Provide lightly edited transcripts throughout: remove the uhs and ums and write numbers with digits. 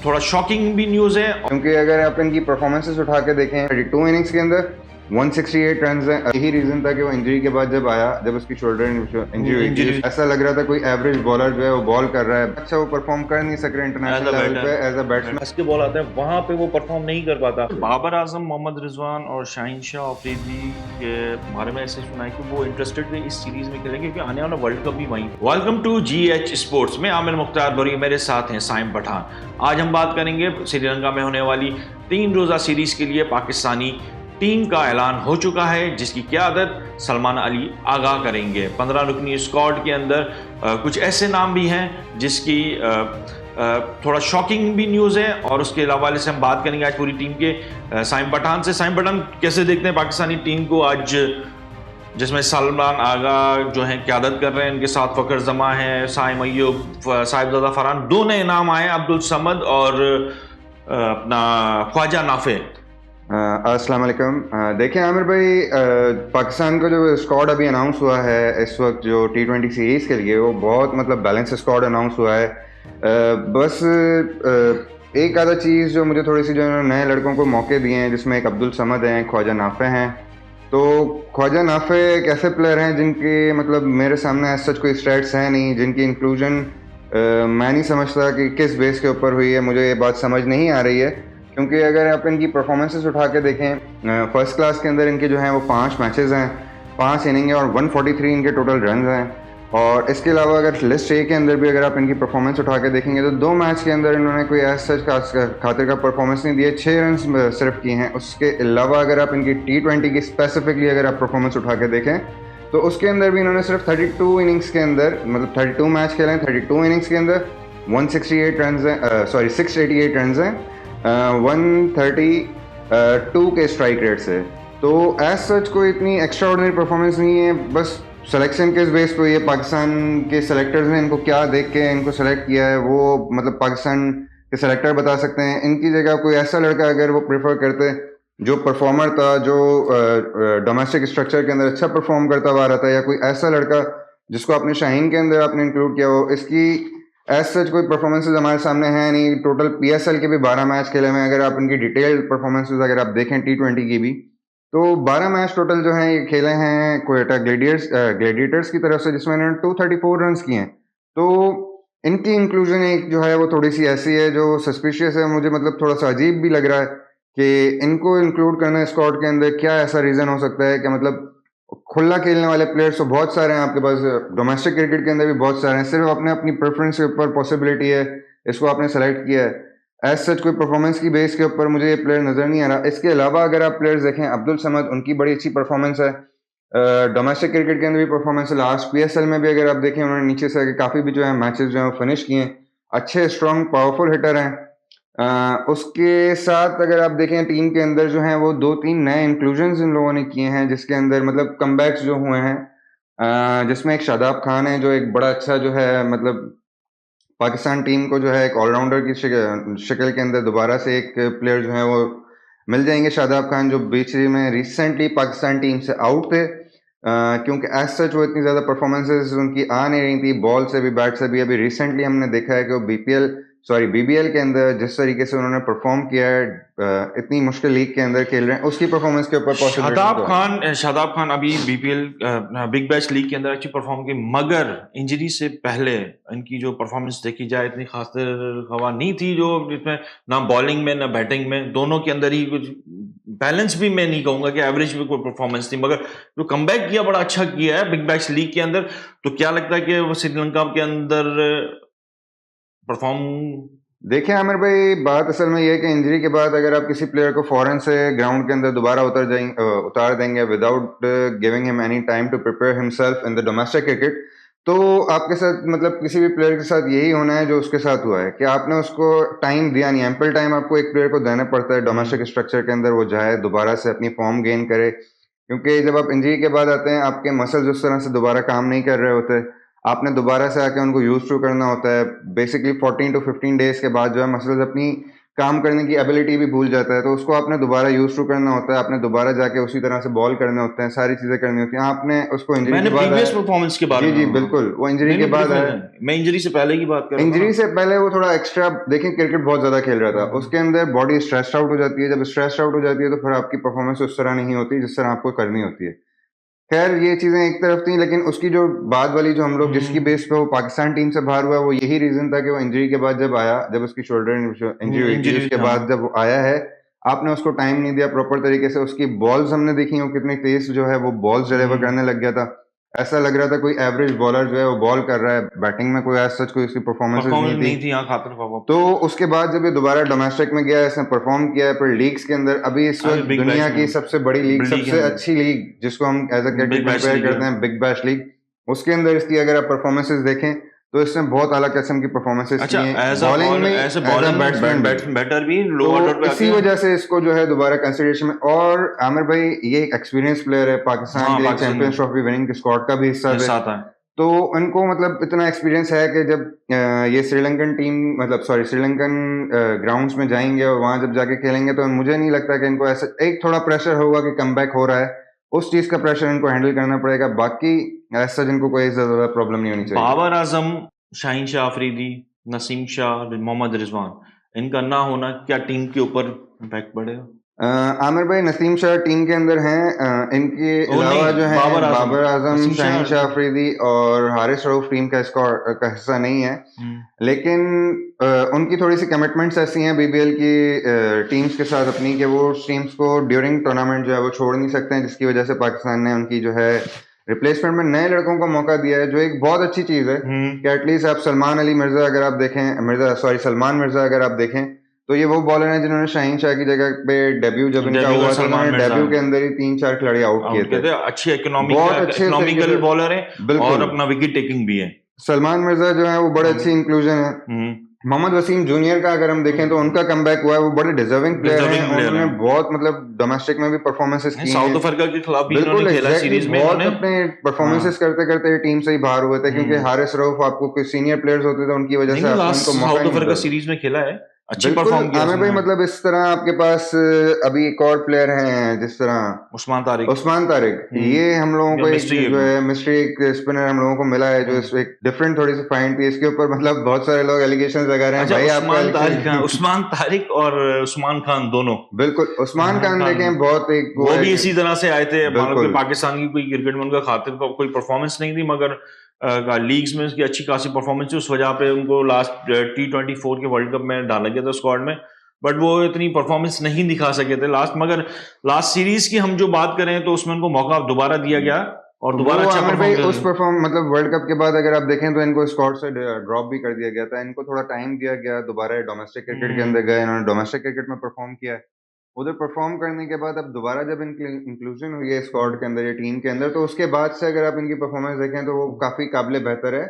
थोड़ा शॉकिंग भी न्यूज़ है। क्योंकि अगर आप इनकी परफॉर्मेंसेस उठा के देखें 32 इनिंग्स के अंदर 168 रन हैं। यही रीजन था कि वो इंजरी के बाद जब आया, जब उसकी शोल्डर इंजरी हुई थी, ऐसा लग रहा था कोई एवरेज बॉलर जो है वो बॉल कर रहा है, अच्छा वो परफॉर्म कर नहीं सक रहे इंटरनेशनल लेवल पे एज अ बैट्समैन। इसके बॉल आते हैं वहां पे वो परफॉर्म नहीं कर पाता। बाबर आजम, मोहम्मद रिजवान और शाहीन शाह अफरीदी के बारे में ऐसे सुना है कि वो इंटरेस्टेड थे इस सीरीज में खेलेंगे क्योंकि आने वाला वर्ल्ड कप भी वहीं। वेलकम टू GH स्पोर्ट्स में आमिर मुख्तार बरी, मेरे साथ हैं साइम पठान। आज हम बात करेंगे श्रीलंका में होने वाली 3 रोजा सीरीज के लिए पाकिस्तानी टीम का ऐलान हो चुका है, जिसकी क़यादत सलमान अली आगा करेंगे। 15 रुकनी स्क्वाड के अंदर कुछ ऐसे नाम भी हैं जिसकी थोड़ा शॉकिंग भी न्यूज़ है, और उसके हवाले से हम बात करेंगे आज पूरी टीम के साइम पठान से। साइम पठान, कैसे देखते हैं पाकिस्तानी टीम को आज, जिसमें सलमान आगा जो हैं क़यादत कर रहे हैं, उनके साथ फ़खर जमा है, साइम अय्यूब, साहिबजादा फरहान, 2 नए नाम आए, अब्दुल समद और अपना ख्वाजा नाफे। अस्सलाम वालेकुम। देखिए आमिर भाई, पाकिस्तान का जो स्क्वाड अभी अनाउंस हुआ है इस वक्त जो T20 सीरीज़ के लिए, वो बहुत मतलब बैलेंस स्क्वाड अनाउंस हुआ है। बस एक आधा चीज़ जो मुझे थोड़ी सी, जो नए लड़कों को मौके दिए हैं, जिसमें एक अब्दुल समद हैं, ख्वाजा नाफे हैं। तो ख्वाजा नाफे एक ऐसे प्लेयर हैं जिनके मतलब मेरे सामने ऐसा कोई स्टैट्स हैं नहीं, जिनकी इंक्लूजन मैं नहीं समझता कि किस बेस के ऊपर हुई है। मुझे ये बात समझ नहीं आ रही है, क्योंकि अगर आप इनकी परफॉर्मेंसेस उठा के देखें, फर्स्ट क्लास के अंदर इनके जो हैं वो 5 मैचेस हैं, 5 इनिंग है और 143 इनके टोटल रन हैं। और इसके अलावा अगर लिस्ट ए के अंदर भी अगर आप इनकी परफॉर्मेंस उठा के देखेंगे तो 2 मैच के अंदर इन्होंने कोई ऐसा खातिर का परफॉर्मेंस नहीं दिया, 6 रन सिर्फ किए हैं। उसके अलावा अगर आप इनकी T20 की स्पेसिफिकली अगर आप परफॉर्मेंस उठा के देखें तो उसके अंदर भी इन्होंने सिर्फ 32 इनिंग्स के अंदर, मतलब 32 मैच खेले हैं, 32 इनिंग्स के अंदर 168 रन हैं, सॉरी 688 रन हैं, 132 के स्ट्राइक रेट से। तो एज सच कोई इतनी एक्स्ट्रा ऑर्डिनरी परफॉर्मेंस नहीं है। बस सिलेक्शन के बेस पे ये पाकिस्तान के सेलेक्टर्स ने इनको क्या देख के इनको सेलेक्ट किया है, वो मतलब पाकिस्तान के सेलेक्टर बता सकते हैं। इनकी जगह कोई ऐसा लड़का अगर वो प्रेफर करते जो परफॉर्मर था, जो डोमेस्टिक स्ट्रक्चर के अंदर अच्छा परफॉर्म करता हुआ रहा था, या कोई ऐसा लड़का जिसको आपने शाहीन के अंदर आपने इंक्लूड किया हो, इसकी एज सच कोई परफॉर्मेंसेज हमारे सामने है नहीं। टोटल PSL के भी 12 मैच खेले हुए हैं। अगर आप इनकी डिटेल्ड परफॉर्मेंसेज अगर आप देखें T20 की भी, तो 12 मैच टोटल जो हैं ये खेले हैं कोयटा ग्लेडिएटर्स की तरफ से, जिसमें इन्होंने 234 रन किए हैं। तो इनकी इंक्लूजन एक जो है वो थोड़ी सी ऐसी है जो सस्पिशियस है। मुझे मतलब थोड़ा सा अजीब भी लग रहा है कि इनको इंक्लूड करना है स्क्वाड के अंदर। क्या ऐसा रीज़न हो सकता है कि मतलब खुला खेलने वाले प्लेयर्स तो बहुत सारे हैं आपके पास, डोमेस्टिक क्रिकेट के अंदर भी बहुत सारे हैं, सिर्फ अपने अपनी प्रेफरेंस के ऊपर पॉसिबिलिटी है, इसको आपने सेलेक्ट किया है। एज सच कोई परफॉर्मेंस की बेस के ऊपर मुझे ये प्लेयर नज़र नहीं आ रहा। इसके अलावा अगर आप प्लेयर्स देखें, अब्दुल समद, उनकी बड़ी अच्छी परफॉर्मेंस है, डोमेस्टिक क्रिकेट के अंदर भी परफॉर्मेंस है। लास्ट PSL में भी अगर आप देखें, उन्होंने नीचे से काफ़ी भी जो है मैचेस जो है फिनिश किए हैं। अच्छे स्ट्रॉन्ग पावरफुल हिटर हैं। उसके साथ अगर आप देखें टीम के अंदर जो हैं वो 2-3 नए इंक्लूजन्स इन लोगों ने किए हैं, जिसके अंदर मतलब कमबैक्स जो हुए हैं, जिसमें एक शादाब खान है जो एक बड़ा अच्छा जो है मतलब पाकिस्तान टीम को जो है एक ऑलराउंडर की शक्ल के अंदर दोबारा से एक प्लेयर जो है वो मिल जाएंगे। शादाब खान जो बीच में रिसेंटली पाकिस्तान टीम से आउट थे, क्योंकि एज सच वो इतनी ज़्यादा परफॉर्मेंसेज उनकी आ नहीं रही थी, बॉल से भी बैट से भी। अभी रिसेंटली हमने देखा है कि वो BBL के अंदर जिस तरीके से उन्होंने परफॉर्म किया है, इतनी मुश्किल लीग के अंदर खेल रहे हैं, उसकी परफॉर्मेंस के ऊपर शादाब खान अभी BPL बिग बैश लीग के अंदर अच्छी परफॉर्म की, मगर इंजरी से पहले इनकी जो परफॉर्मेंस देखी जाए इतनी खास हवा नहीं थी, जो जिसमें ना बॉलिंग में ना बैटिंग में, दोनों के अंदर ही कुछ बैलेंस भी, मैं नहीं कहूंगा कि एवरेज भी कोई परफॉर्मेंस थी, मगर जो कमबैक किया बड़ा अच्छा किया है बिग बैश लीग के अंदर। तो क्या लगता है कि वो श्रीलंका के अंदर परफॉर्म? देखिए आमिर भाई, बात असल में ये है कि इंजरी के बाद अगर आप किसी प्लेयर को फौरन से ग्राउंड के अंदर दोबारा उतार देंगे without giving him any time to prepare himself in the domestic cricket, तो आपके साथ मतलब किसी भी प्लेयर के साथ यही होना है जो उसके साथ हुआ है कि आपने उसको टाइम दिया नहीं। एम्पल टाइम आपको एक प्लेयर को देना पड़ता है डोमेस्टिक स्ट्रक्चर के अंदर, वो जाए दोबारा से अपनी फॉर्म गेन करे, क्योंकि जब आप इंजरी के बाद आते हैं आपके मसल्स उस तरह से दोबारा काम नहीं कर रहे होते। आपने दोबारा से आके उनको यूज टू करना होता है। बेसिकली 14 to 15 डेज के बाद जो है मसल्स अपनी काम करने की एबिलिटी भी भूल जाता है, तो उसको आपने दोबारा यूज टू करना होता है, आपने दोबारा जाके उसी तरह से बॉल करने होते हैं, सारी चीजें करनी होती हैं। आपने उसको इंजरी मैंने के बाद प्रीवियस परफॉर्मेंस के बारे जी में जी बिल्कुल, वो इंजरी नहीं के नहीं बाद आया। मैं इंजरी से पहले की बात कर रहा था इंजरी ना। से पहले वो थोड़ा एक्स्ट्रा, देखिए क्रिकेट बहुत ज्यादा खेल रहा था, उसके अंदर बॉडी स्ट्रेस्ड आउट हो जाती है, जब स्ट्रेस्ड आउट हो जाती है तो फिर आपकी परफॉर्मेंस उस तरह नहीं होती जिस तरह आपको करनी होती है। खैर ये चीजें एक तरफ थी, लेकिन उसकी जो बाद वाली जो हम लोग जिसकी बेस पे वो पाकिस्तान टीम से बाहर हुआ, वो यही रीजन था कि वो इंजरी के बाद जब आया, जब उसकी शोल्डर इंजरी हुई थी, इंजरी उसके हाँ बाद जब वो आया है, आपने उसको टाइम नहीं दिया प्रॉपर तरीके से। उसकी बॉल्स हमने देखी वो कितनी तेज जो है वो बॉल्स डिलीवर करने लग गया था। ऐसा लग रहा था कोई एवरेज बॉलर जो है वो बॉल कर रहा है, बैटिंग में कोई एज सच कोई उसकी परफॉर्मेंसेज नहीं परफॉर्मेंस थी। नहीं थी यहाँ खातर खौफ। तो उसके बाद जब ये दोबारा डोमेस्टिक में गया, इसने परफॉर्म किया है, फिर लीग्स के अंदर, अभी इस वक्त बिग दुनिया बैश की में सबसे बड़ी लीग, बिल्डी के सबसे अंदर अच्छी लीग जिसको हम as a Big Bash compare league करते है। हैं, बिग बैश लीग, उसके अंदर इसकी अगर आप परफॉर्मेंसेज देखें तो इसने बहुत अलग किस्म की परफॉर्मेंसेज की अच्छा हैं, एज अ बॉलिंग बॉलर में, as a as a bowling batsman भी। बैटर भी लो तो ऑर्डर पे इसी आके वजह से इसको जो है दोबारा कंसिडरेशन में, और आमिर भाई ये एक एक्सपीरियंस प्लेयर है, पाकिस्तान हाँ के लिए Pakistan champions trophy winning squad का भी हिस्सा थे। साथ है। तो इनको मतलब इतना एक्सपीरियंस है कि जब ये श्रीलंकन टीम, मतलब सॉरी, श्रीलंकन ग्राउंड्स में जाएंगे और वहां जब जाके खेलेंगे, तो मुझे नहीं लगता कि इनको ऐसा एक थोड़ा प्रेशर होगा कि कमबैक हो रहा है, उस चीज का प्रेशर इनको हैंडल करना पड़ेगा। बाकी ऐसा जिनको कोई ज्यादा प्रॉब्लम नहीं होनी चाहिए। बाबर आजम, शाहीन शाह अफरीदी, नसीम शाह, मोहम्मद रिजवान, इनका ना होना क्या टीम के ऊपर इम्पैक्ट पड़ेगा? आमिर भाई, नसीम शाह टीम के अंदर हैं, इनके ओ अलावा नहीं, जो है बाबर आजम, नसीम शाहीन शाह। शाह अफरीदी और हारिस रऊफ टीम का स्क्वाड का हिस्सा नहीं है। लेकिन उनकी थोड़ी सी कमिटमेंट्स ऐसी हैं बीबीएल की टीम्स के साथ अपनी, कि वो टीम्स को ड्यूरिंग टूर्नामेंट जो है वो छोड़ नहीं सकते हैं, जिसकी वजह से पाकिस्तान ने उनकी जो है रिप्लेसमेंट में नए लड़कों को मौका दिया है, जो एक बहुत अच्छी चीज़ है कि एटलीस्ट आप सलमान अली मिर्जा अगर आप देखें, सलमान मिर्जा अगर आप देखें, तो ये वो बॉलर हैं जिन्होंने शाहीन शाह की जगह पे डेब्यू जब इनका डेब्यू हुआ, तो सलमान उन्होंने मिर्जा डेब्यू के अंदर ही 3-4 खिलाड़ी आउट किए थे। अच्छी बहुत अच्छे तरीके इकोनॉमिकल से, बॉलर है और बिल्कुल। अपना विकेट टेकिंग भी है। सलमान मिर्जा जो है वो बड़े अच्छी इंक्लूजन है। मोहम्मद वसीम जूनियर का अगर हम देखें तो उनका कमबैक हुआ है, वो बड़े डिजर्विंग प्लेयर हैं, उन्होंने बहुत मतलब डोमेस्टिक में भी परफॉर्मेंसेस की हैं, साउथ अफ्रीका के खिलाफ भी बिल्कुल इन्होंने खेला एग्जैक्टली, सीरीज में बहुत इन्होंने। अपने परफॉर्मेंसेस करते करते टीम से ही बाहर हुए थे, क्योंकि हारिस रऊफ आपको कुछ सीनियर प्लेयर्स होते थे, उनकी वजह से आपको उनको मौका साउथ नहीं अफ्रीका मिलता। सीरीज में खेला है, अच्छी बिल्कुल परफॉर्म किया आमिर भाई, उसने। मतलब इस तरह आपके पास अभी एक और प्लेयर हैं, जिस तरह उस्मान तारिक। उस्मान तारिक, ये हम लोगों को एक मिस्ट्री जो है मिस्ट्री, एक स्पिनर हम लोगों को मिला है, जो एक डिफरेंट थोड़ी सी फाइंड थी इसके ऊपर, मतलब बहुत सारे लोग एलिगेशन लगा रहे हैं। अच्छा, भाई आपका उस्मान तारिक और उस्मान खान दोनों। बिल्कुल, उस्मान खान देखें बहुत एक वो भी इसी तरह से आए थे, मानो कि बिल्कुल पाकिस्तान की कोई क्रिकेट में उनका खातिर कोई परफॉर्मेंस नहीं थी, मगर लीग्स में उसकी अच्छी खासी परफॉर्मेंस थी, उस वजह पे उनको लास्ट T24 के वर्ल्ड कप में डाला गया था स्क्वाड में, बट वो इतनी परफॉर्मेंस नहीं दिखा सके थे लास्ट। मगर लास्ट सीरीज की हम जो बात करें तो उसमें उनको मौका दोबारा दिया गया और दोबारा अच्छा परफॉर्म मतलब वर्ल्ड कप के बाद अगर आप देखें तो इनको स्क्वाड से ड्रॉप भी कर दिया गया था, इनको थोड़ा टाइम दिया गया, दोबारा डोमेस्टिक क्रिकेट के अंदर गए, इन्होंने डोमेस्टिक क्रिकेट में परफॉर्म किया। उधर परफॉर्म करने के बाद अब दोबारा जब इनकी इंक्लूजन हुई है स्क्वाड के अंदर या टीम के अंदर, तो उसके बाद से अगर आप इनकी परफॉर्मेंस देखें तो वो काफी काबिल बेहतर है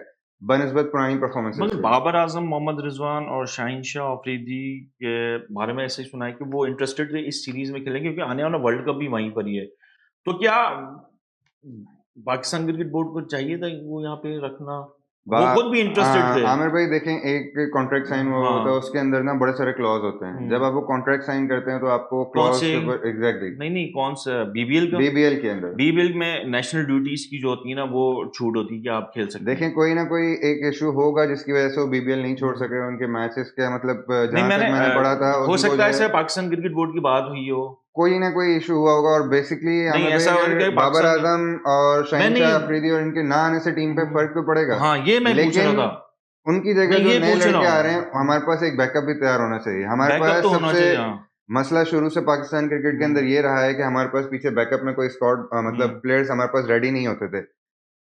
बनस्बत पुरानी परफॉर्मेंस। मगर बाबर आजम, मोहम्मद रिजवान और शाहीन शाह अफरीदी के बारे में ऐसे ही सुना है कि वो इंटरेस्टेड थे इस सीरीज में खेलेंगे, क्योंकि आने वाला वर्ल्ड कप भी वहीं पर ही है। तो क्या पाकिस्तान क्रिकेट बोर्ड को चाहिए था वो यहाँ पे रखना? वो खुद भी इंटरेस्टेड थे। आमिर भाई देखें, एक कॉन्ट्रैक्ट साइन हुआ होता है, उसके अंदर ना बड़े सारे क्लॉज होते हैं, जब आप वो कॉन्ट्रैक्ट साइन करते हैं तो आपको क्लॉज के ऊपर एग्जैक्टली नहीं कौन सा बीबीएल का? बीबीएल के अंदर, बीबीएल में नेशनल ड्यूटीज की जो होती है ना, वो छूट होती है कि आप खेल सकते हैं। देखें कोई ना कोई एक इशू होगा जिसकी वजह से वो बीबीएल नहीं छोड़ सके उनके मैचेस के, मतलब जहां तक मैंने पढ़ा था हो सकता है ऐसे पाकिस्तान क्रिकेट बोर्ड की बात हुई हो, कोई ना कोई इशू हुआ होगा, और बेसिकली बाबर आजम और शाहीन शाह अफरीदी और इनके ना आने से टीम पे फर्क तो पड़ेगा। हाँ, ये मैं पूछ रहा था। उनकी जगह जो नए लड़के आ रहे हैं, हमारे पास एक बैकअप भी तैयार होना चाहिए। हमारे पास सबसे मसला शुरू से पाकिस्तान क्रिकेट के अंदर ये रहा है कि हमारे पास पीछे बैकअप में कोई स्क्वाड मतलब प्लेयर्स हमारे पास रेडी नहीं होते थे।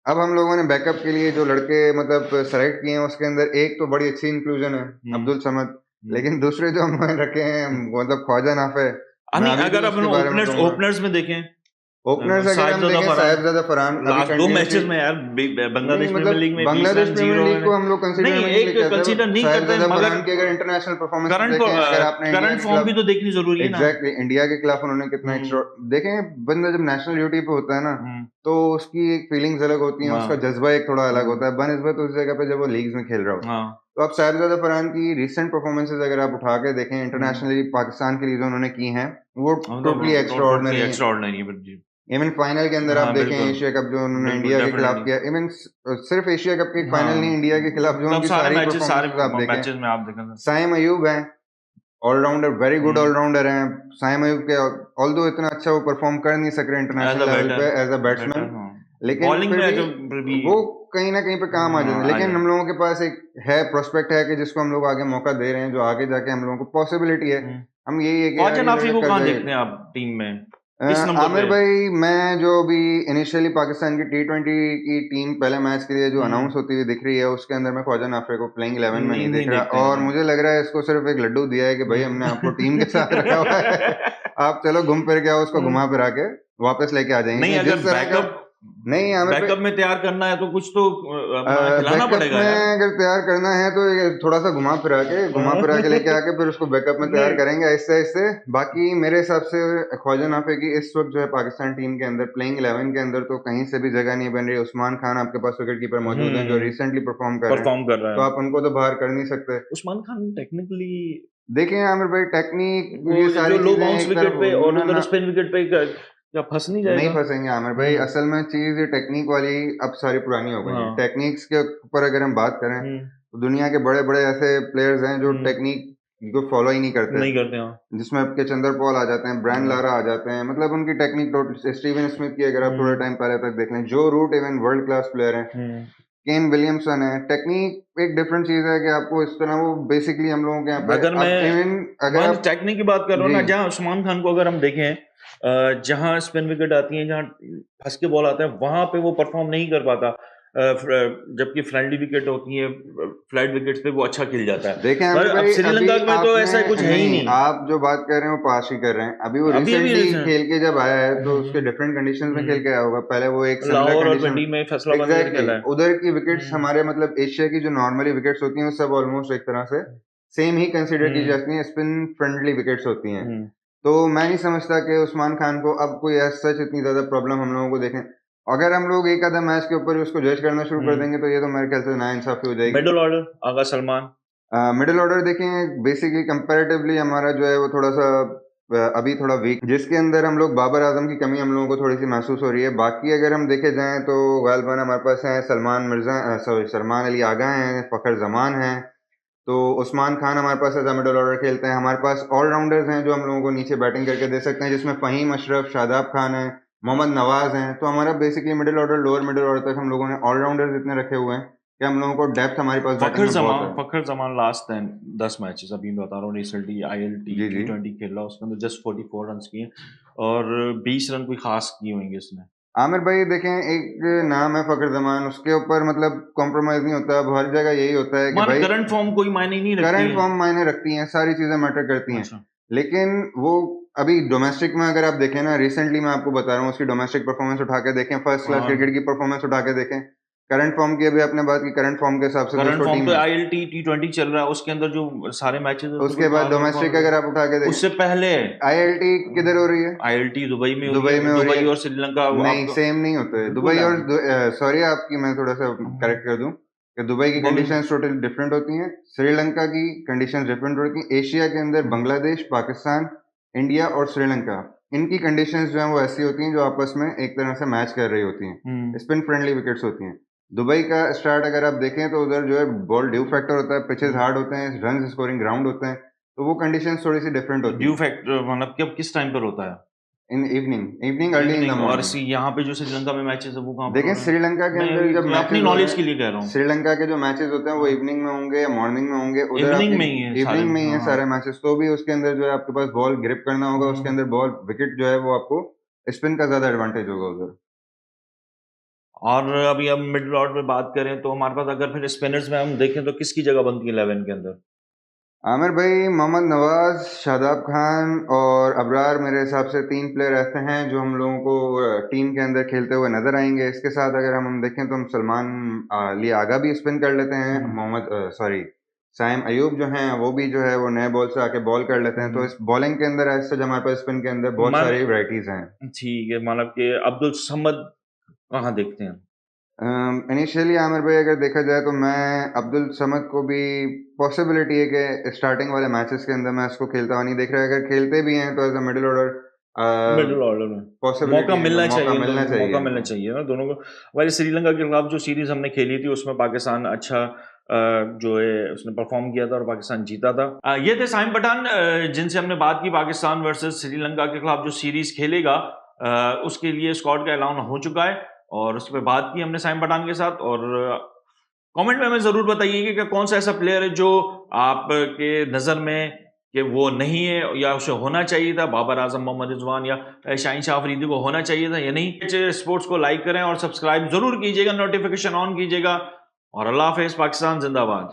अब हम लोगों ने बैकअप के लिए जो लड़के मतलब सेलेक्ट किए हैं, उसके अंदर एक तो बड़ी अच्छी इंक्लूजन है, अब्दुल समद, लेकिन दूसरे जो हमने रखे हैं मतलब ख्वाजा नाफे। अगर अपन ओपनर्स में देखें, ओपनर्स अगर हम देखें, साहिबजादा फरहान लास्ट 2 मैचेस में यार बांग्लादेश प्रीमियर लीग में बांग्लादेश प्रीमियर लीग को हम लोग कंसीडर नहीं करते, मगर अगर इंटरनेशनल परफॉर्मेंस करंट फॉर्म भी तो देखनी जरूरी है ना। एग्जैक्टली, इंडिया के खिलाफ उन्होंने कितना एक्स्ट्रा देखें। बंदा जब नेशनल ड्यूटी पे होता है ना, तो उसकी एक फीलिंग्स अलग होती हैं, उसका जज्बा एक थोड़ा अलग होता है बनस्बत उस जगह पे जब वो लीग्स में खेल रहा हो। तो आप साहिबजादा फरहान की रिसेंट परफॉर्मेंसेज अगर आप उठा के देखें इंटरनेशनली पाकिस्तान के लिए जो उन्होंने की हैं वो टोटली एक्स्ट्रा टोटली ऑर्डिनरी है। एक्स्ट्राऑर्डिनरी है जी। इवन फाइनल के अंदर आप हाँ देखें बिल्कुल, एशिया कप जो उन्होंने बिल्कुल इंडिया के खिलाफ डेफिनेटली। किया, इवन सिर्फ एशिया कप के फाइनल नहीं, हाँ, इंडिया के खिलाफ जो मतलब उनकी सारे सारी मैचेस परफॉर्मेंसेज आप देखें। में आप देखें तो। साइम अयूब हैं, ऑलराउंडर, वेरी गुड हम्म, ऑलराउंडर हैं साइम अयूब के। ऑल्दो इतना अच्छा वो परफॉर्म कर नहीं सक रहे एज इंटरनेशनल अ लेवल पे एज अ बैटर बैट्समैन, हाँ, लेकिन बॉलिंग फिर में भी जो भी वो कहीं ना कहीं पे काम आ जाते हैं। आ लेकिन जाए। हम लोगों के पास एक है प्रोस्पेक्ट है कि जिसको हम लोग आगे मौका दे रहे हैं, जो आगे जाके हम लोगों को पॉसिबिलिटी है। हम्म। हम यही है कि यार ख्वाजा ये नाफी लड़का को कर कहाँ जाए। देखते हैं आप टीम में, किस नंबर आमिर पे? भाई, मैं जो अभी इनिशियली पाकिस्तान की T20 की टीम पहले मैच के लिए जो अनाउंस होती हुई दिख रही है उसके अंदर मैं ख्वाजा नाफे को प्लेइंग 11 में नहीं देख रहा, देखते हैं और जी। मुझे लग रहा है इसको सिर्फ एक लड्डू दिया है कि भाई हमने आपको टीम के साथ रखा हुआ है, आप चलो घूम फिर के आओ, उसको घुमा फिरा के वापस लेके आ जाएंगे। नहीं, कि अगर जिस तरह का नहीं आमिर भाई, बैकअप में तैयार करना है तो कुछ तो अपना खिलाना बैकअप पड़ेगा में यार। अगर तैयार करना है तो ये थोड़ा सा घुमा फिरा के लेके आके फिर उसको बैकअप में तैयार नहीं, करेंगे आहिस्ते आहिस्ते। बाकी मेरे हिसाब से ख्वाजा नाफे की इस वक्त जो है पाकिस्तान टीम के अंदर प्लेइंग 11 के अंदर तो कहीं से भी जगह नहीं बन रही। उस्मान खान आपके पास विकेट कीपर मौजूद हैं जो रिसेंटली परफॉर्म कर रहे हैं, परफॉर्म कर रहा तो है आप उनको तो बाहर कर नहीं सकते। उस्मान खान टेक्निकली। देखें आमिर भाई, टेक्निक वो ये जो सारी लो चीजें बाउंस एक विकेट तरफ पे और ना उधर ना स्पिन विकेट पे क्या फंस नहीं नहीं जाएगा? फंसेंगे आमिर भाई। असल में चीज ये टेक्निक वाली अब सारी पुरानी हो गई है। हाँ। टेक्निक्स के ऊपर अगर हम बात करें हम्म, तो दुनिया के बड़े बड़े ऐसे प्लेयर्स हैं जो हम्म, टेक्निक को फॉलो ही नहीं करते, नहीं करते हाँ। जिसमें आपके चंदर पॉल आ जाते हैं, ब्रायन हाँ। लारा आ जाते हैं, मतलब उनकी टेक्निक टोटल। स्टीवन स्मिथ की अगर आप थोड़े हम्म, टाइम पहले तक देख लें, Joe Root even world class player हैं, हम्म। केन विलियमसन है। टेक्निक एक डिफरेंट चीज है कि आपको इस तरह वो बेसिकली हम लोगों के यहाँ पे अगर मैं अब इवन अगर आप टेक्निक की बात कर रहा हूँ जी ना, जहाँ उस्मान खान को अगर हम देखें जहाँ स्पिन विकेट आती है, जहाँ फंस के बॉल आता है, वहां पे वो परफॉर्म नहीं कर पाता। जबकि फ्रेंडली विकेट होती है, फ्लैट विकेट्स पे वो अच्छा खेल जाता है। देखें पर आमिर अब भाई, अभी श्रीलंका में तो आपने ऐसा कुछ है ही नहीं, नहीं। आप जो बात कर रहे हैं वो पास ही कर रहे हैं। अभी वो अभी अभी रिसेंटली रिसेंट खेल के जब आया है तो उसके डिफरेंट कंडीशंस में खेल के आया होगा। पहले वो एक सिमिलर लाहौर और कंडीशन, पिंडी में फैसलाबाद में एग्जैक्टली खेला है। उधर की विकेट्स हम्म, हमारे मतलब एशिया की जो नॉर्मली विकेट्स होती हैं वो सब ऑलमोस्ट एक तरह से सेम ही कंसिडर की हम्म, जाती हैं, स्पिन फ्रेंडली विकेट्स होती हैं। हम्म। तो मैं नहीं समझता कि उस्मान खान को अब कोई एज सच इतनी ज्यादा प्रॉब्लम हम लोगों को देखें। अगर हम लोग एक आधा मैच के ऊपर उसको जज करना शुरू कर देंगे तो ये तो मेरे ख्याल से नाइंसाफी हो जाएगी। मिडल ऑर्डर आगा सलमान। मिडिल ऑर्डर देखें, बेसिकली कंपैरेटिवली हमारा जो है वो थोड़ा सा अभी थोड़ा वीक, जिसके अंदर हम लोग बाबर आजम की कमी हम लोगों को थोड़ी सी महसूस हो रही है। बाकी अगर हम देखे जाएं तो गालिबन हमारे पास हैं सलमान मिर्जा, सॉरी सलमान अली आगा हैं, फ़खर जमान हैं, तो उस्मान खान हमारे पास एज मिडिल ऑर्डर खेलते हैं। हमारे पास ऑलराउंडर्स हैं जो हम लोगों को नीचे बैटिंग करके दे सकते हैं, जिसमें फ़हीम अशरफ, शादाब खान है, मोहम्मद नवाज हैं। तो हमारा basically middle order, lower middle order तक हम लोगों ने ऑलराउंडर्स इतने रखे हुए हैं कि हम लोगों को डेप्थ हमारे पास बैटिंग में बहुत है। फखर जमान लास्ट 10 मैचेस अभी मैं बता रहा हूँ, रिसेंटली ILT जी जी T20 खेल रहा, उसके अंदर जस्ट 44 रन किए और 20 रन कोई खास किए होंगे इसने। आमिर भाई, देखें एक नाम है फ़खर ज़मान, उसके ऊपर मतलब कॉम्प्रोमाइज़ नहीं होता। अब हर जगह यही होता है कि हमारा भाई करंट फॉर्म कोई मायने नहीं रखती करंट है। फॉर्म मायने रखती हैं, सारी चीज़ें मैटर करती हैं। अच्छा। लेकिन वो अभी डोमेस्टिक में अगर आप देखें ना, रिसेंटली मैं आपको बता रहा हूँ उसकी डोमेस्टिक परफॉर्मेंस उठा के देखें, फर्स्ट क्लास और क्रिकेट की परफॉर्मेंस उठा के देखें। करंट फॉर्म की अभी आपने बात की, करंट फॉर्म के हिसाब से करंट दोस्तों फॉर्म टीम तो है। ILT T20 चल रहा है, उसके अंदर जो सारे मैचेस है उसमें उसके कोई बाद खास डोमेस्टिक परफॉर्म। अगर आप उठा के उससे देखें, पहले ILT किधर हो रही है? ILT दुबई में हो रही दुबई है, में हो रही दुबई है। और श्रीलंका नहीं, आप सेम नहीं होते हैं दुबई बिल्कुल और सॉरी आपकी मैं थोड़ा सा करेक्ट कर दूं कि दुबई की बोले। कंडीशंस टोटली डिफरेंट होती हैं, श्रीलंका की कंडीशंस डिफरेंट होती हैं। एशिया के अंदर बांग्लादेश, पाकिस्तान, इंडिया और श्रीलंका, इनकी कंडीशंस जो हैं वो ऐसी होती हैं जो आपस में एक तरह से मैच कर रही होती हैं, स्पिन फ्रेंडली विकेट्स होती हैं। दुबई का स्टार्ट अगर आप देखें तो उधर जो है बॉल ड्यू फैक्टर होता है, पिचेस हार्ड होते हैं, रन स्कोरिंग ग्राउंड होते हैं, तो वो कंडीशंस थोड़ी सी डिफरेंट होती ड्यू हैं। फैक्टर मतलब कि अब किस टाइम पर होता है? In evening evening early in the evening. और मॉर्निंग। यहाँ पे जो श्रीलंका में मैचेस है वो कहाँ पर हो देखें रहे हैं? श्रीलंका के मैं अंदर अभी जब मैं अपनी मैचेस हो रहे नॉलेज के हैं, लिए कह रहा हूँ। श्रीलंका के जो मैचेस होते हैं वो हाँ, इवनिंग में होंगे या मॉर्निंग में होंगे, उधर इवनिंग आपके में ही है सारे इवनिंग में ही है हाँ। सारे मैचेस। तो भी उसके अंदर जो है आपके पास बॉल ग्रिप करना होगा, उसके हम्म। अंदर बॉल विकेट जो है वो आपको स्पिन का ज्यादा एडवांटेज होगा उधर। और अभी हम मिडिल ऑर्डर में बात करें तो हमारे पास अगर फिर स्पिनर्स में हम देखें तो किसकी जगह बनती है 11 के अंदर? आमिर भाई, मोहम्मद नवाज, शादाब खान और अबरार मेरे हिसाब से तीन प्लेयर ऐसे हैं जो हम लोगों को टीम के अंदर खेलते हुए नजर आएंगे। इसके साथ अगर हम देखें तो हम सलमान अली आगा भी स्पिन कर लेते हैं, हम्म, मोहम्मद सॉरी साइम अयूब जो हैं वो भी जो है वो नए बॉल से आके बॉल कर लेते हैं। तो हम्म। इस बॉलिंग के अंदर ऐसे हमारे पास स्पिन के अंदर बहुत मान सारी वैरायटीज हैं। ठीक है, मतलब कि अब्दुल समद कहाँ देखते हैं? इनिशियली आमिर भाई अगर देखा जाए तो मैं अब्दुल समद को भी पॉसिबिलिटी है कि स्टार्टिंग वाले मैचेस के अंदर मैं उसको खेलता हुआ नहीं देख रहा। अगर खेलते भी हैं तो as a middle order middle order में पॉसिबिलिटी मौका है, मिलना मौका चाहिए, मिलना चाहिए मौका इनको। मिलना चाहिए ना दोनों को। वैसे श्रीलंका के खिलाफ जो सीरीज हमने खेली थी उसमें पाकिस्तान अच्छा जो है उसने परफॉर्म किया था और पाकिस्तान जीता था। ये थे साइम पठान जिनसे हमने बात की पाकिस्तान वर्सेस श्रीलंका के खिलाफ जो सीरीज खेलेगा उसके लिए स्क्वाड का ऐलान हो चुका है और उस पर बात की हमने साइम पठान के साथ। और कमेंट में हमें जरूर बताइए कि कौन सा ऐसा प्लेयर है जो आपके नज़र में कि वो नहीं है या उसे होना चाहिए था, बाबर आजम, मोहम्मद रिजवान या शाहीन शाह अफरीदी को होना चाहिए था या नहीं। स्पोर्ट्स को लाइक करें और सब्सक्राइब जरूर कीजिएगा, नोटिफिकेशन ऑन कीजिएगा। और अल्लाह हाफिज, पाकिस्तान जिंदाबाद।